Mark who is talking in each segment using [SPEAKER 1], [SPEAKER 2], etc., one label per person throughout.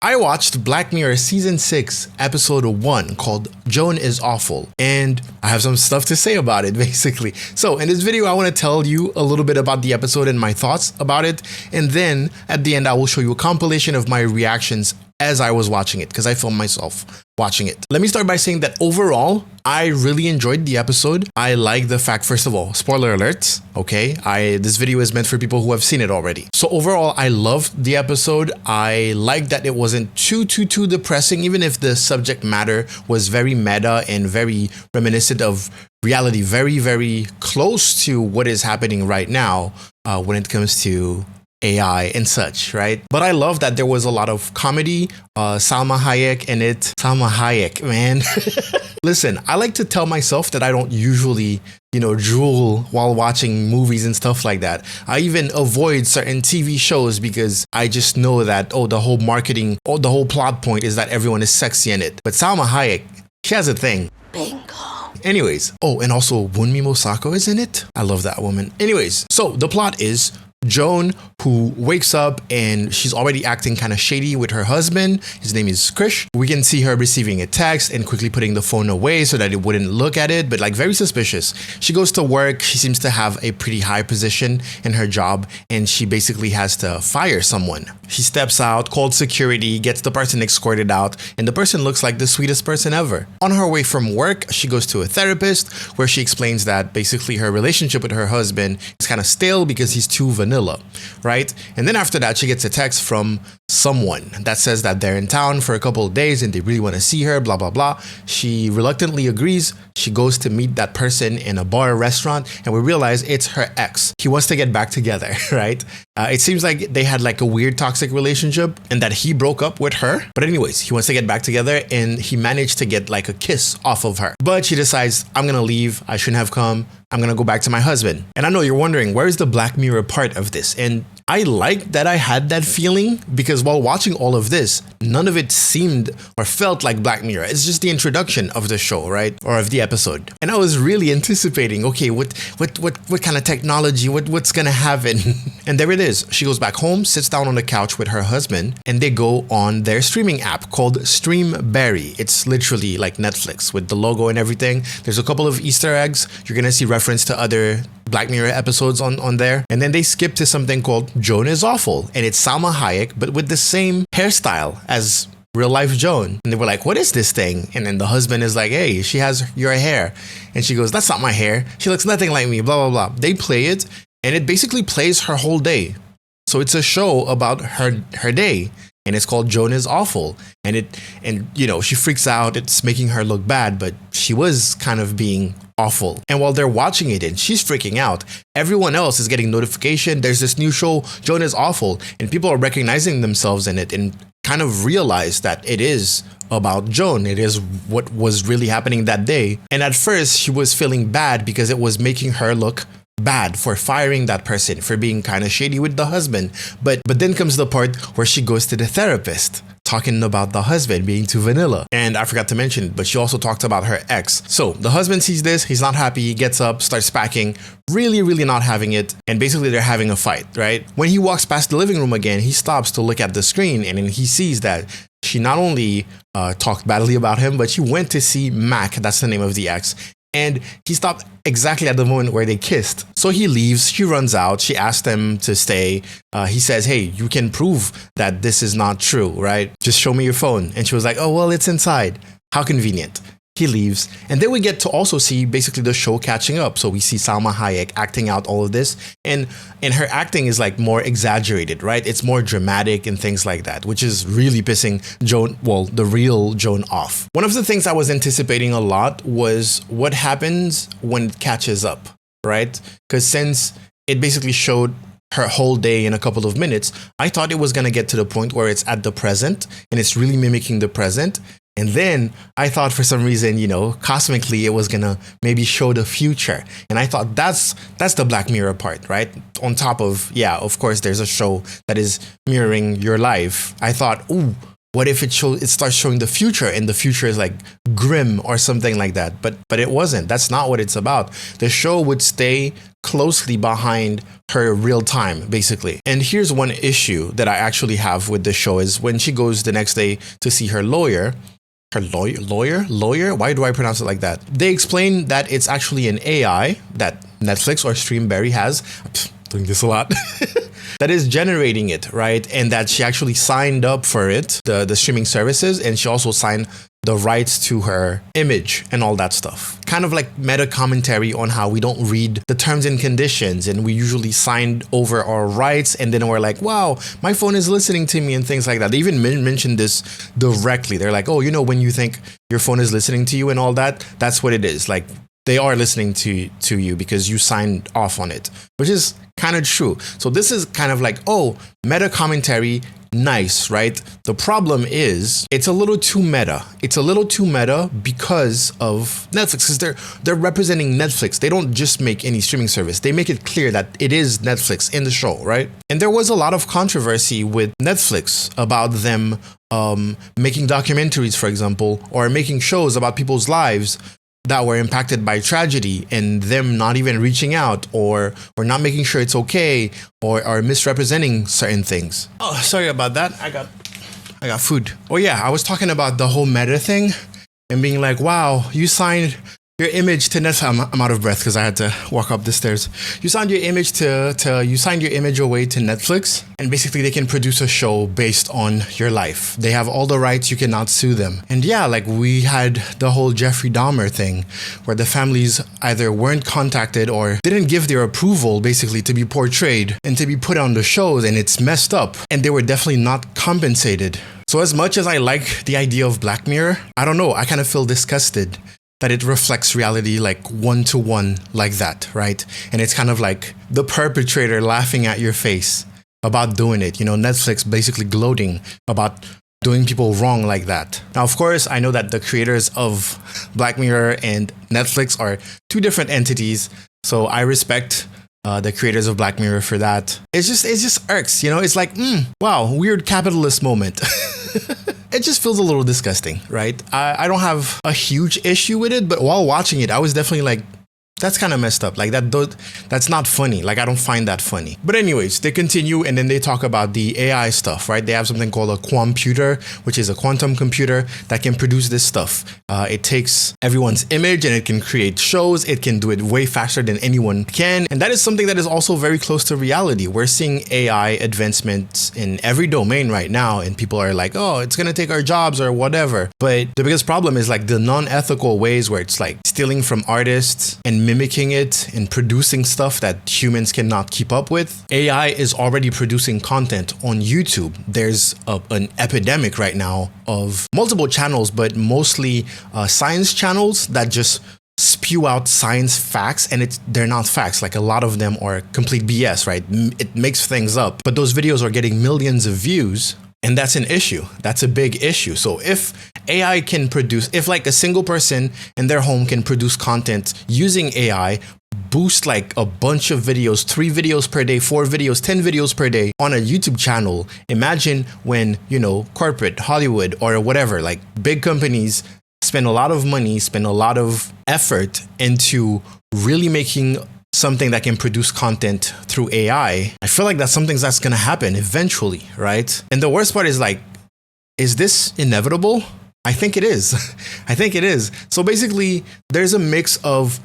[SPEAKER 1] I watched Black Mirror Season 6, Episode 1 called Joan is Awful, and I have some stuff to say about it, basically. So in this video, I want to tell you a little bit about the episode and my thoughts about it, and then at the end, I will show you a compilation of my reactions as I was watching it, because I filmed myself watching it. Let me start by saying that overall, I really enjoyed the episode. I like the fact, first of all, spoiler alerts, okay? This video is meant for people who have seen it already. So overall, I loved the episode. I liked that it wasn't too depressing, even if the subject matter was very meta and very reminiscent of reality, very close to what is happening right now when it comes to AI and such, right? But I love that there was a lot of comedy, Salma Hayek in it. Salma Hayek, man. Listen, I like to tell myself that I don't usually, drool while watching movies and stuff like that. I even avoid certain TV shows because I just know that, the whole marketing, the whole plot point is that everyone is sexy in it. But Salma Hayek, she has a thing.
[SPEAKER 2] Bingo.
[SPEAKER 1] Anyways, and also Wunmi Mosako is in it. I love that woman. Anyways, so the plot is Joan, who wakes up and she's already acting kind of shady with her husband. His name is Krish. We can see her receiving a text and quickly putting the phone away so that it wouldn't look at it, but like very suspicious. She goes to work. She seems to have a pretty high position in her job, and she basically has to fire someone. She steps out, calls security, gets the person escorted out, and the person looks like the sweetest person ever. On her way from work, she goes to a therapist where she explains that basically her relationship with her husband is kind of stale because he's too vanilla, right? And then after that, she gets a text from someone that says that they're in town for a couple of days and they really want to see her, blah, blah, blah. She reluctantly agrees. She goes to meet that person in a bar or restaurant, and we realize it's her ex. He wants to get back together, right? It seems like they had like a weird toxic relationship and that he broke up with her. But anyways, he wants to get back together, and he managed to get like a kiss off of her. But she decides, I'm going to leave. I shouldn't have come. I'm going to go back to my husband. And I know you're wondering, where's the Black Mirror part of this? And I like that I had that feeling because while watching all of this, none of it seemed or felt like Black Mirror. It's just the introduction of the show, right? Or of the episode. And I was really anticipating, okay, what kind of technology, what's going to happen? And there it is. She goes back home, sits down on the couch with her husband, and they go on their streaming app called Streamberry. It's literally like Netflix with the logo and everything. There's a couple of Easter eggs. You're going to see reference to other Black Mirror episodes on there. And then they skip to something called Joan is Awful. And it's Salma Hayek, but with the same hairstyle as real life Joan. And they were like, what is this thing? And then the husband is like, hey, she has your hair. And she goes, that's not my hair. She looks nothing like me, blah, blah, blah. They play it, and it basically plays her whole day. So it's a show about her day. And it's called Joan is Awful. And she freaks out. It's making her look bad, but she was kind of being awful. And while they're watching it and she's freaking out, everyone else is getting notification. There's this new show, Joan is Awful, and people are recognizing themselves in it and kind of realize that it is about Joan. It is what was really happening that day. And at first she was feeling bad because it was making her look bad for firing that person, for being kind of shady with the husband. But then comes the part where she goes to the therapist talking about the husband being too vanilla. And I forgot to mention it, but she also talked about her ex. So the husband sees this, he's not happy, he gets up, starts packing, really not having it. And basically they're having a fight, right? When he walks past the living room again, he stops to look at the screen, and then he sees that she not only talked badly about him, but she went to see Mac, that's the name of the ex. And he stopped exactly at the moment where they kissed. So he leaves, she runs out, she asked him to stay. He says, hey, you can prove that this is not true, right? Just show me your phone. And she was like, oh, well, it's inside. How convenient. He leaves. And then we get to also see basically the show catching up. So we see Salma Hayek acting out all of this. And her acting is like more exaggerated, right? It's more dramatic and things like that, which is really pissing Joan, the real Joan off. One of the things I was anticipating a lot was what happens when it catches up, right? Because since it basically showed her whole day in a couple of minutes, I thought it was going to get to the point where it's at the present and it's really mimicking the present. And then I thought for some reason, cosmically, it was going to maybe show the future. And I thought that's the Black Mirror part, right? On top of, of course, there's a show that is mirroring your life. I thought, ooh, what if it starts showing the future, and the future is like grim or something like that? But it wasn't. That's not what it's about. The show would stay closely behind her real time, basically. And here's one issue that I actually have with the show is when she goes the next day to see her lawyer. Her lawyer? Why do I pronounce it like that? They explain that it's actually an AI that Netflix or Streamberry has. Doing this a lot. That is generating it, right? And that she actually signed up for it, the streaming services, and she also signed the rights to her image and all that stuff. Kind of like meta commentary on how we don't read the terms and conditions, and we usually signed over our rights, and then we're like, wow, my phone is listening to me and things like that. They even mentioned this directly. They're like, oh, when you think your phone is listening to you and all that, that's what it is. Like, they are listening to you because you signed off on it, which is kind of true. So this is kind of like, oh, meta commentary, nice, right? The problem is it's a little too meta. It's a little too meta because of Netflix, because they're representing Netflix. They don't just make any streaming service. They make it clear that it is Netflix in the show, right? And there was a lot of controversy with Netflix about them making documentaries, for example, or making shows about people's lives that were impacted by tragedy, and them not even reaching out or not making sure it's okay, or misrepresenting certain things. Oh, sorry about that. I got food. Oh yeah, I was talking about the whole meta thing and being like, wow, you signed your image to Netflix. I'm out of breath because I had to walk up the stairs. You signed your image you signed your image away to Netflix, and basically they can produce a show based on your life. They have all the rights. You cannot sue them. And yeah, like we had the whole Jeffrey Dahmer thing where the families either weren't contacted or didn't give their approval basically to be portrayed and to be put on the shows, and it's messed up. And they were definitely not compensated. So as much as I like the idea of Black Mirror, I don't know, I kind of feel disgusted that it reflects reality like one-to-one like that, right? And it's kind of like the perpetrator laughing at your face about doing it. Netflix basically gloating about doing people wrong like that. Now, of course, I know that the creators of Black Mirror and Netflix are two different entities, so I respect the creators of Black Mirror for that. It just irks, it's like, wow, weird capitalist moment. It just feels a little disgusting, right? I don't have a huge issue with it, but while watching it, I was definitely like, that's kind of messed up. Like that's not funny. Like I don't find that funny. But anyways, they continue and then they talk about the AI stuff, right? They have something called a quamputer, which is a quantum computer that can produce this stuff. It takes everyone's image and it can create shows. It can do it way faster than anyone can. And that is something that is also very close to reality. We're seeing AI advancements in every domain right now, and people are like, oh, it's going to take our jobs or whatever. But the biggest problem is like the non-ethical ways where it's like stealing from artists and mimicking it and producing stuff that humans cannot keep up with. AI is already producing content on YouTube. There's an epidemic right now of multiple channels, but mostly science channels that just spew out science facts, and they're not facts. Like a lot of them are complete BS, right? It makes things up, but those videos are getting millions of views. And that's an issue. That's a big issue. So if AI can produce, if like a single person in their home can produce content using AI, boost like a bunch of videos, 3 videos per day, 4 videos, 10 videos per day on a YouTube channel. Imagine when, corporate, Hollywood or whatever, like big companies spend a lot of money, spend a lot of effort into really making something that can produce content through AI. I feel like that's something that's going to happen eventually, right? And the worst part is like, is this inevitable? I think it is. I think it is. So basically, there's a mix of,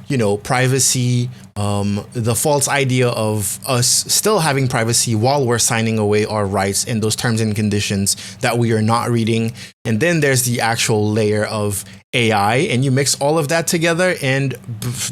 [SPEAKER 1] privacy, the false idea of us still having privacy while we're signing away our rights in those terms and conditions that we are not reading. And then there's the actual layer of AI, and you mix all of that together, and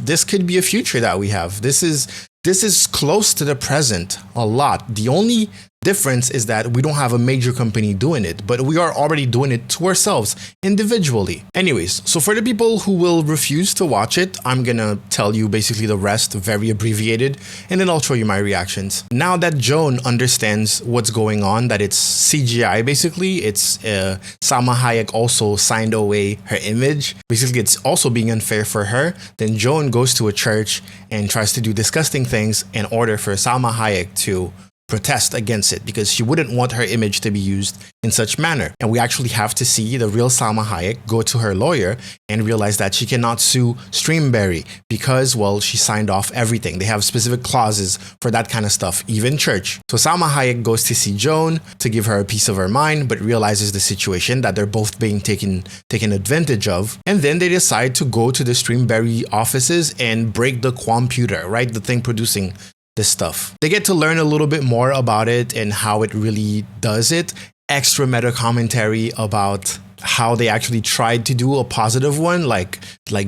[SPEAKER 1] this could be a future that we have. This is close to the present a lot. The only difference is that we don't have a major company doing it, but we are already doing it to ourselves individually. Anyways, so for the people who will refuse to watch it, I'm gonna tell you basically the rest very abbreviated, and then I'll show you my reactions. Now that Joan understands what's going on, that it's CGI basically, it's Salma Hayek also signed away her image. Basically, it's also being unfair for her. Then Joan goes to a church and tries to do disgusting things in order for Salma Hayek to protest against it because she wouldn't want her image to be used in such manner. And we actually have to see the real Salma Hayek go to her lawyer and realize that she cannot sue Streamberry because, well, she signed off everything. They have specific clauses for that kind of stuff, even church. So Salma Hayek goes to see Joan to give her a piece of her mind, but realizes the situation that they're both being taken advantage of. And then they decide to go to the Streamberry offices and break the computer, right? The thing producing this stuff. They get to learn a little bit more about it and how it really does it. Extra meta commentary about how they actually tried to do a positive one, like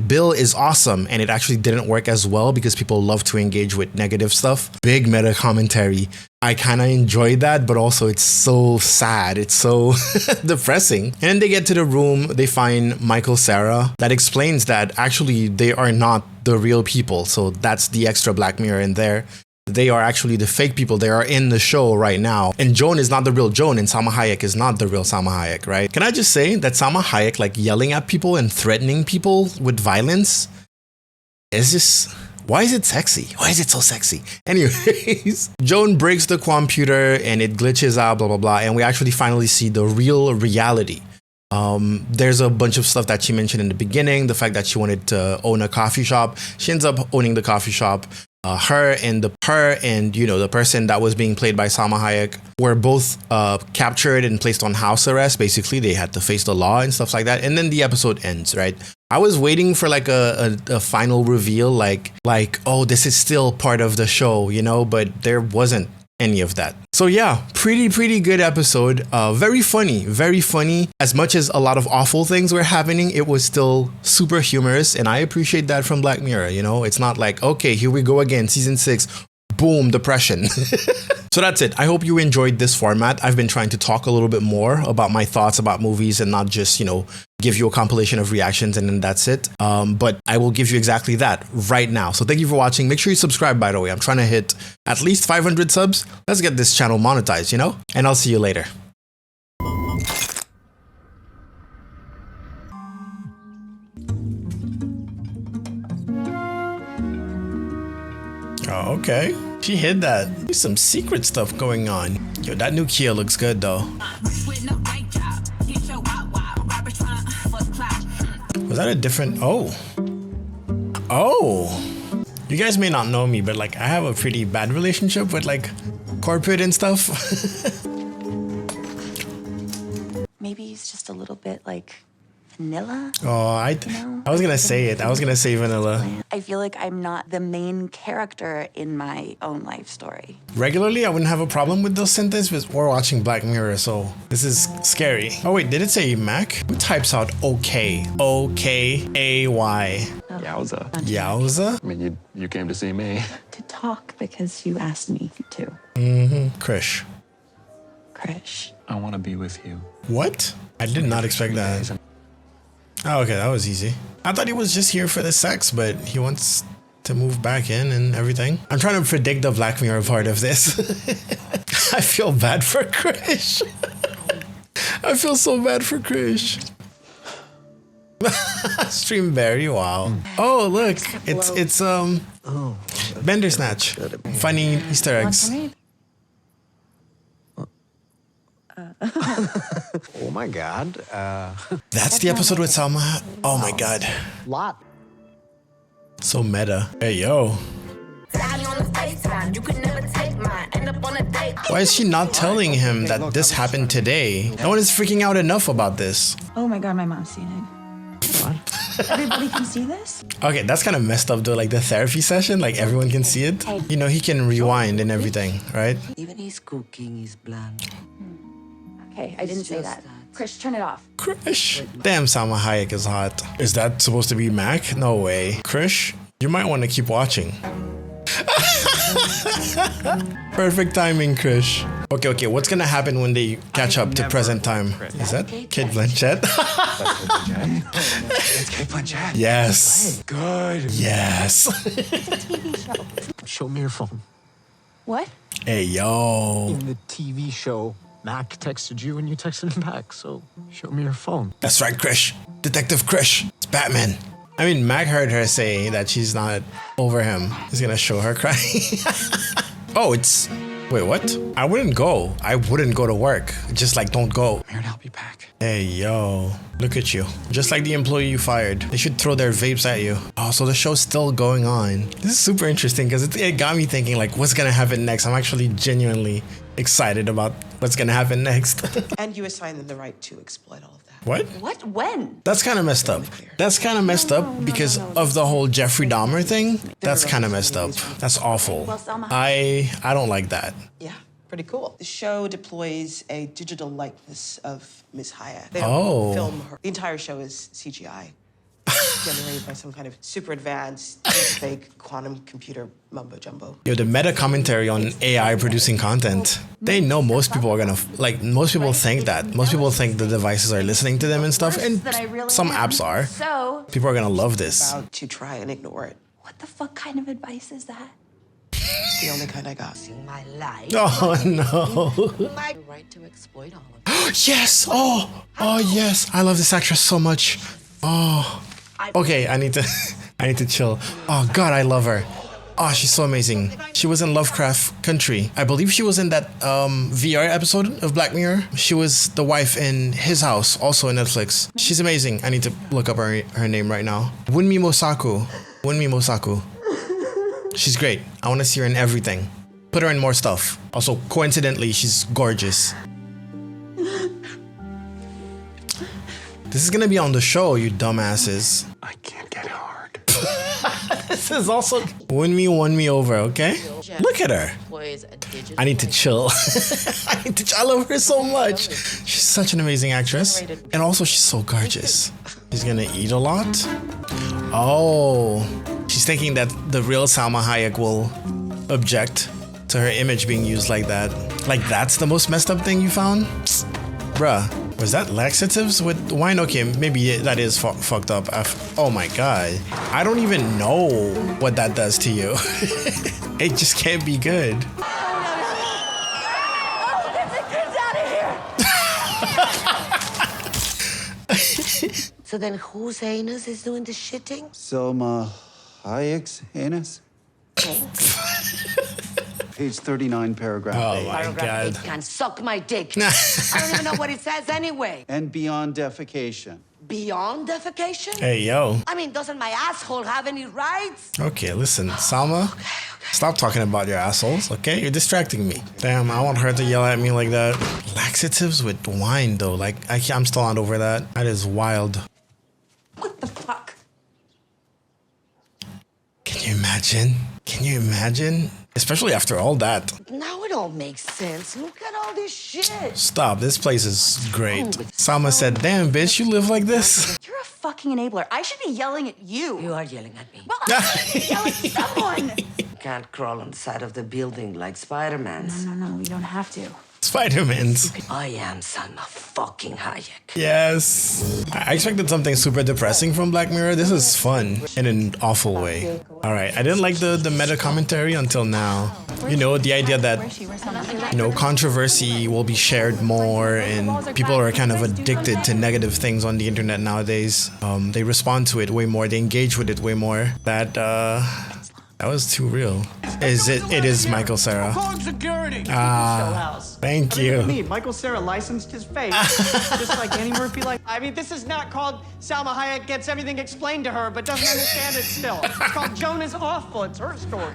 [SPEAKER 1] Bill is awesome, and it actually didn't work as well because people love to engage with negative stuff. Big meta commentary. I kind of enjoyed that, but also it's so sad. It's so depressing. And then they get to the room, they find Michael Cera that explains that actually they are not the real people. So that's the extra Black Mirror in there. They are actually the fake people. They are in the show right now. And Joan is not the real Joan, and Salma Hayek is not the real Salma Hayek, right? Can I just say that Salma Hayek, like yelling at people and threatening people with violence, is just... why is it sexy? Why is it so sexy? Anyways, Joan breaks the computer and it glitches out, blah, blah, blah. And we actually finally see the real reality. There's a bunch of stuff that she mentioned in the beginning. The fact that she wanted to own a coffee shop. She ends up owning the coffee shop. Her and the person that was being played by Salma Hayek were both captured and placed on house arrest. Basically, they had to face the law and stuff like that. And then the episode ends, right? I was waiting for like a final reveal, like, oh, this is still part of the show, but there wasn't any of that. So yeah, pretty good episode. Very funny. As much as a lot of awful things were happening, it was still super humorous, and I appreciate that from Black Mirror. It's not like, okay, here we go again, season 6, boom, depression. So that's it. I hope you enjoyed this format. I've been trying to talk a little bit more about my thoughts about movies and not just, give you a compilation of reactions and then that's it. But I will give you exactly that right now. So thank you for watching. Make sure you subscribe, by the way. I'm trying to hit at least 500 subs. Let's get this channel monetized, And I'll see you later. Oh, okay. She hid that. There's some secret stuff going on. Yo, that new Kia looks good though. Was that a different... Oh. You guys may not know me, but like I have a pretty bad relationship with like corporate and stuff.
[SPEAKER 2] Maybe he's just a little bit like vanilla.
[SPEAKER 1] Oh, I was gonna say it. I was gonna say vanilla.
[SPEAKER 2] I feel like I'm not the main character in my own life story.
[SPEAKER 1] Regularly, I wouldn't have a problem with those sentences, but we're watching Black Mirror, so this is scary. Oh wait, did it say Mac? Who types out okay? O-K-A-Y.
[SPEAKER 3] Yowza.
[SPEAKER 1] Yowza?
[SPEAKER 3] I mean, you came to see me.
[SPEAKER 2] To talk because you asked me to.
[SPEAKER 1] Krish.
[SPEAKER 3] I want to be with you.
[SPEAKER 1] What? I did not expect that. Oh, okay, that was easy. I thought he was just here for the sex, but he wants to move back in and everything. I'm trying to predict the Black Mirror part of this. I feel bad for Krish. I feel so bad for Krish. Streamberry, wow. Oh, look, it's Bender Snatch. Funny Easter eggs.
[SPEAKER 4] Oh my God.
[SPEAKER 1] That's the episode with Salma. Oh my God.
[SPEAKER 4] Lot.
[SPEAKER 1] So meta. Hey, yo. Why is she not telling him that this happened today? No one is freaking out enough about this.
[SPEAKER 2] Oh my God, my mom's seen it.
[SPEAKER 4] What?
[SPEAKER 2] Everybody can see this?
[SPEAKER 1] Okay, that's kind of messed up though, like the therapy session, like everyone can see it. He can rewind and everything, right?
[SPEAKER 5] Even his cooking is bland.
[SPEAKER 2] Okay, I didn't say that. Krish, turn it off.
[SPEAKER 1] Krish. Damn, Salma Hayek is hot. Is that supposed to be Mac? No way. Krish, you might want to keep watching. Perfect timing, Krish. Okay, what's gonna happen when they catch up to present time? Is that Kate Blanchett?
[SPEAKER 4] It's Kate Blanchett.
[SPEAKER 1] Yes.
[SPEAKER 4] Good.
[SPEAKER 1] Yes.
[SPEAKER 2] It's a TV show.
[SPEAKER 4] Show me your phone.
[SPEAKER 2] What?
[SPEAKER 1] Hey, yo.
[SPEAKER 4] In the TV show, Mac texted you and you texted him back, so show me your phone.
[SPEAKER 1] That's right, Krish. Detective Krish. It's Batman. I mean, Mac heard her say that she's not over him. He's gonna show her crying. Oh, it's Wait, what? I wouldn't go. I wouldn't go to work. Just like, don't go.
[SPEAKER 3] I'm here to help you pack.
[SPEAKER 1] Hey, yo. Look at you. Just like the employee you fired. They should throw their vapes at you. Oh, so the show's still going on. This is super interesting because it got me thinking, like, what's gonna happen next? I'm actually genuinely excited about what's gonna happen next.
[SPEAKER 6] And you assign them the right to exploit all of that.
[SPEAKER 1] What?
[SPEAKER 2] What? When?
[SPEAKER 1] That's kind of messed up. That's kind of messed up because of the whole Jeffrey Dahmer thing. That's kind of messed up. That's awful.
[SPEAKER 2] Well, Salma.
[SPEAKER 1] I don't like that.
[SPEAKER 6] Yeah, pretty cool. The show deploys a digital likeness of Ms. Hayek. They
[SPEAKER 1] Oh.
[SPEAKER 6] don't film her. The entire show is CGI. Generated by some kind of super advanced, fake quantum computer mumbo jumbo.
[SPEAKER 1] Yo, the meta commentary on AI producing content. They know most people are gonna, like, most people think that. Most people think the devices are listening to them and stuff, and some apps are.
[SPEAKER 2] So,
[SPEAKER 1] People are gonna love this.
[SPEAKER 6] About to try and ignore it.
[SPEAKER 2] what the fuck kind of advice is that?
[SPEAKER 6] The only kind I got.
[SPEAKER 5] In my life,
[SPEAKER 1] Oh no.
[SPEAKER 5] my right to exploit all of it.
[SPEAKER 1] Yes. Oh yes. I love this actress so much. Oh. Okay, I need to chill. Oh God, I love her. Oh, she's so amazing. She was in Lovecraft Country. I believe she was in that VR episode of Black Mirror. She was the wife in His House, also on Netflix. She's amazing. I need to look up her name right now. Wunmi Mosaku. Wunmi Mosaku. She's great. I want to see her in everything. Put her in more stuff. Also, coincidentally, she's gorgeous. This is gonna be on the show, you dumbasses.
[SPEAKER 3] I can't get hard.
[SPEAKER 1] This is also won me over, okay? Look at her.
[SPEAKER 5] Employs a digital
[SPEAKER 1] I need to chill. I love her so much. She's such an amazing actress. And also she's so gorgeous. She's gonna eat a lot. Oh. She's thinking that the real Salma Hayek will object to her image being used like that. Like that's the most messed up thing you found? Bruh. Was that laxatives with wine? Okay, maybe that is fucked up. Oh my God. I don't even know what that does to you. It just can't be good.
[SPEAKER 5] So then whose anus is doing the shitting?
[SPEAKER 7] Salma Hayek's anus? Page 39, paragraph
[SPEAKER 1] Oh
[SPEAKER 7] A.
[SPEAKER 1] my
[SPEAKER 5] Paragraph 8
[SPEAKER 1] God.
[SPEAKER 5] can suck my dick. I don't even know what it says anyway.
[SPEAKER 7] And beyond defecation.
[SPEAKER 5] Beyond defecation?
[SPEAKER 1] Hey, yo.
[SPEAKER 5] I mean, doesn't my asshole have any rights?
[SPEAKER 1] Okay, listen, Salma. Stop talking about your assholes, okay? You're distracting me. Damn, I want her to yell at me like that. Laxatives with wine, though. Like, I'm still not over that. That is wild.
[SPEAKER 2] What the fuck?
[SPEAKER 1] Can you imagine? Can you imagine? Especially after all that.
[SPEAKER 5] Now it all makes sense. Look at all this shit.
[SPEAKER 1] Stop, this place is great. Salma said, damn, bitch, you live like this?
[SPEAKER 2] You're a fucking enabler. I should be yelling at you.
[SPEAKER 5] You are yelling at me.
[SPEAKER 2] Well, I should be yelling at someone.
[SPEAKER 5] Can't crawl on the side of the building like Spider-Man's.
[SPEAKER 2] No, we don't have to.
[SPEAKER 1] Spider-Man's.
[SPEAKER 5] I am Salma fucking Hayek.
[SPEAKER 1] Yes. I expected something super depressing from Black Mirror. This is fun in an awful way. All right, I didn't like the meta commentary until now. You know, the idea that, you know, controversy will be shared more and people are kind of addicted to negative things on the internet nowadays. They respond to it way more. They engage with it way more. That was too real. It is Michael Cera.
[SPEAKER 8] Calling security.
[SPEAKER 1] Thank you.
[SPEAKER 8] Michael Cera licensed his face, just like Annie Murphy. I mean, this is not called Salma Hayek gets everything explained to her, but doesn't understand it still. It's called Joan is awful. It's her story.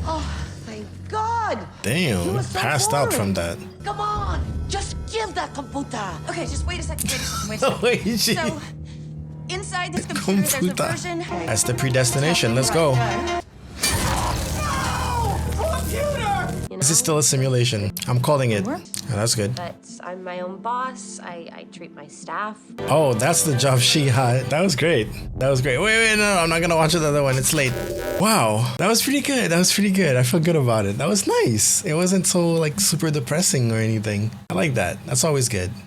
[SPEAKER 5] Oh, thank God. You
[SPEAKER 1] Damn,
[SPEAKER 5] were so
[SPEAKER 1] passed out
[SPEAKER 5] worried.
[SPEAKER 1] from that.
[SPEAKER 5] Come on, just give that computer.
[SPEAKER 2] Okay, just wait a second. Wait a second.
[SPEAKER 1] Wait, she...
[SPEAKER 2] So, inside this computer, there's a
[SPEAKER 1] Computer.
[SPEAKER 2] version.
[SPEAKER 1] That's the predestination. Let's go. This is still a simulation. I'm calling it. Oh, that's good.
[SPEAKER 9] But I'm my own boss. I treat my staff.
[SPEAKER 1] Oh, that's the job she had. That was great. That was great. Wait, no, I'm not gonna watch the other one. It's late. Wow, that was pretty good. That was pretty good. I feel good about it. That was nice. It wasn't so like super depressing or anything. I like that. That's always good.